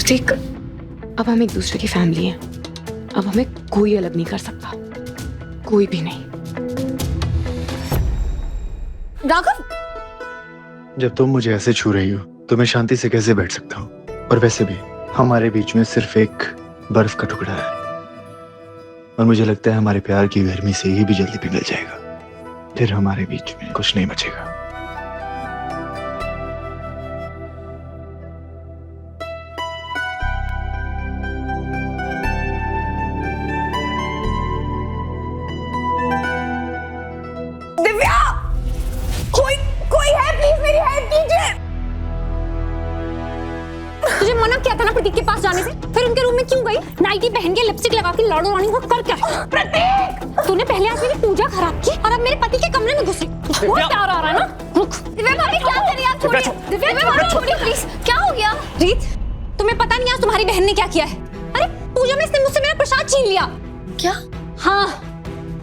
प्रतीक, अब हम एक दूसरे की फैमिली हैं। अब हमें कोई अलग नहीं कर सकता, कोई भी नहीं। राघव, जब तुम मुझे ऐसे छू रही हो तो मैं शांति से कैसे बैठ सकता हूँ? और वैसे भी हमारे बीच में सिर्फ एक बर्फ का टुकड़ा है और मुझे लगता है हमारे प्यार की गर्मी से ये भी जल्दी पिघल जाएगा, फिर हमारे बीच में कुछ नहीं बचेगा। दिव्या, कोई है, प्लीज मेरी हेल्प कीजिए। तुझे मना किया था ना प्रतीक के पास जाने से, फिर उनके रूम में क्यों गई? नाइटी पहन के लिपस्टिक लगा के लाडो रानी को कर क्या? प्रतीक, तूने पहले आज मेरी पूजा खराब की और अब मेरे पति के कमरे में घुसी। बहुत प्यार आ रहा है ना? रुक। दिव्या भाभी, क्या कर रही है आप? छोड़िए। दिव्या भाभी, छोड़िए प्लीज। क्या हो गया? रीत, तुम्हें पता नहीं आज तुम्हारी बहन ने क्या किया है? अरे पूजा में इसने मुझसे मेरा प्रसाद छीन लिया। क्या? हाँ,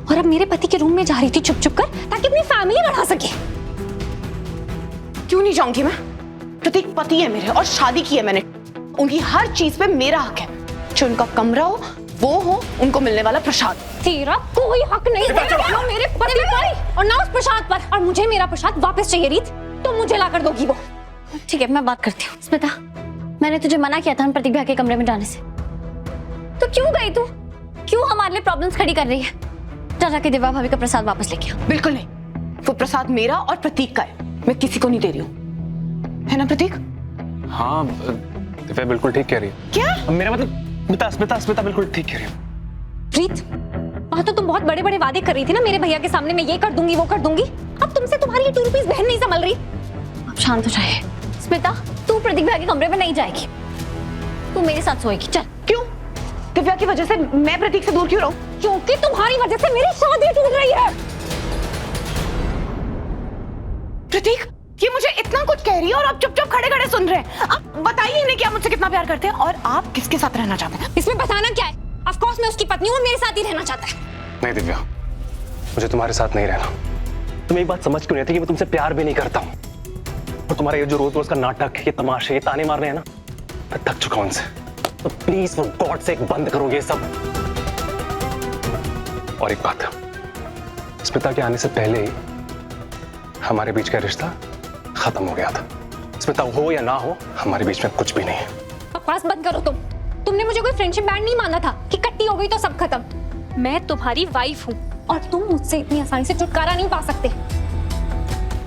और अब मेरे पति के रूम में जा रही थी छुप छुप कर ताकि अपनी फैमिली बढ़ा सके। क्यों नहीं जाऊंगी मैं? प्रतीक पति है मेरे और शादी की है मैंने। उनकी हर चीज पे मेरा हक है। जो उनका कमरा हो, वो हो उनको मिलने वाला प्रसाद। तेरा कोई हक नहीं है ना मेरे पति पर और ना उस प्रसाद पर, और मुझे मेरा प्रसाद वापस चाहिए। रीत, तुम मुझे ला कर दोगी वो? ठीक है, मैं बात करती हूँ। स्मिता, मैंने तुझे मना किया था प्रतीक भैया के कमरे में जाने से, तो क्यों गई तू? क्यों हमारे लिए प्रॉब्लम्स खड़ी कर रही है? जा जाके दिव्या भाभी का प्रसाद वापस लेके आ। बिल्कुल नहीं, वो प्रसाद मेरा और प्रतीक का है, मैं किसी को नहीं दे रही हूँ, है ना प्रतीक? हाँ, दिव्या बिल्कुल ठीक कह रही है। क्या? मेरा मतलब स्मिता बिल्कुल ठीक कह रही है। रीत, वहां तो तुम बहुत बड़े बड़े वादे कर रही थी ना मेरे भैया के सामने, मैं ये कर दूंगी वो कर दूंगी। अब तुमसे तुम्हारी ये 2 रुपीस बहन नहीं संभल रही। अब शांत हो जाए। स्मिता, तू प्रतीक भैया के कमरे में नहीं जाएगी, तू मेरे साथ सोएगी। चल। क्यों? दिव्या की वजह से मैं प्रतीक से दूर क्यों रहूं? क्योंकि तुम्हारी वजह से मेरी शादी टूट रही है। प्रतीक, ये मुझे इतना कुछ कह रही है और आप चुपचाप खड़े खड़े सुन रहे हैं। आप बताइए इन्हें कि आप मुझसे कितना प्यार करते हैं और आप किसके साथ रहना चाहते हैं। इसमें बताना क्या है? ऑफ कोर्स मैं उसकी पत्नी हूँ, मेरे साथ ही रहना चाहता है। नहीं दिव्या, मुझे तुम्हारे साथ नहीं रहना। तुम एक बात समझ क्यों नहीं आती कि मैं तुमसे प्यार भी नहीं करता हूँ, और तुम्हारा ये जो रोज रोज का नाटक, ये तमाशे, ये ताने मारने हैं ना, मैं थक चुका हूं उनसे। तो प्लीज फॉर गॉड से बंद करो ये सब। और एक बात, स्मिता के आने से पहले ही हमारे बीच का रिश्ता खत्म हो गया था। स्मिता हो या ना हो, हमारे बीच में कुछ भी नहीं है। बकवास बंद करो तुमने मुझे कोई फ्रेंडशिप बैंड नहीं माना था कि कट्टी हो गई तो सब खत्म। मैं तुम्हारी वाइफ हूँ और तुम मुझसे इतनी आसानी से छुटकारा नहीं पा सकते।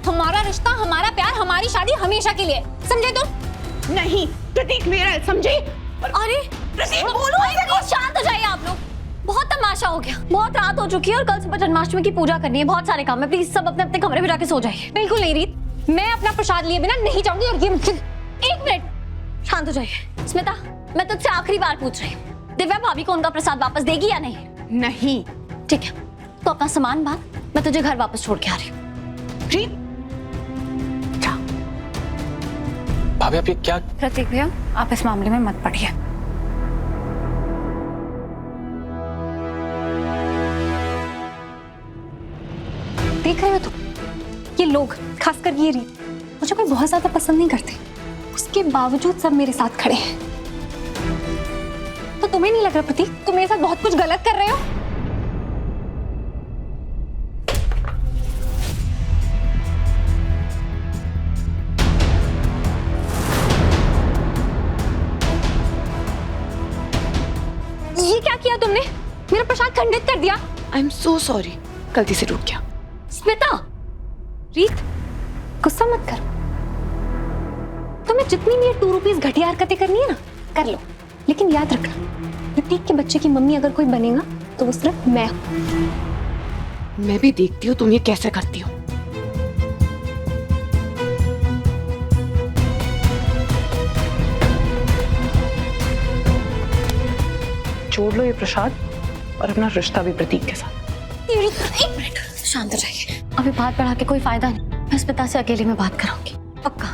हमारा रिश्ता, हमारा प्यार, हमारी शादी हमेशा के लिए, समझे तुम? नहीं, प्रतीक मेरा है, समझे? अरे प्रतीक, बोलो। शांत हो जाइए आप लोग, बहुत तमाशा हो गया। बहुत रात हो चुकी है और कल सुबह जन्माष्टमी की पूजा करनी है, बहुत सारे काम है। प्लीज सब अपने अपने कमरे में जाके सो जाइए। बिल्कुल नहीं रीत, मैं अपना प्रसाद लिए बिना नहीं जाऊंगी। और ये मुझे 1 मिनट शांत हो जाइए। स्मिता, मैं तुझसे आखिरी बार पूछ रही हूँ, दिव्या भाभी को उनका प्रसाद वापस देगी या नहीं? नहीं। ठीक है, तो अपना सामान बांध, मैं तुझे घर वापस छोड़ के आ रही हूँ। भाभी आप ये क्या? प्रतीक भैया, आप इस मामले में मत पड़िए। देख रहे हो तुम, ये लोग, खासकर ये रीत, मुझे कोई बहुत ज्यादा पसंद नहीं करते, उसके बावजूद सब मेरे साथ खड़े हैं। तो तुम्हें नहीं लग रहा प्रतीक, तुम मेरे साथ बहुत कुछ गलत कर रहे हो? ये क्या किया तुमने? मेरा प्रसाद खंडित कर दिया। आई एम सो सॉरी, गलती से रुक गया। स्मिता, रीत, गुस्सा मत करो। तुम्हें जितनी भी 2 रुपीस घटिया हरकतें करनी है ना, कर लो, लेकिन याद रखना, प्रतीक के बच्चे की मम्मी अगर कोई बनेगा तो वो सिर्फ मैं हूं। मैं भी देखती हूँ तुम ये कैसे करती हो। जोड़ लो ये प्रसाद और अपना रिश्ता भी प्रतीक के साथ। 1 मिनट शांत रहिए, अभी बात बढ़ा के कोई फायदा नहीं। मैं स्मिता से अकेले में बात कराऊंगी, पक्का।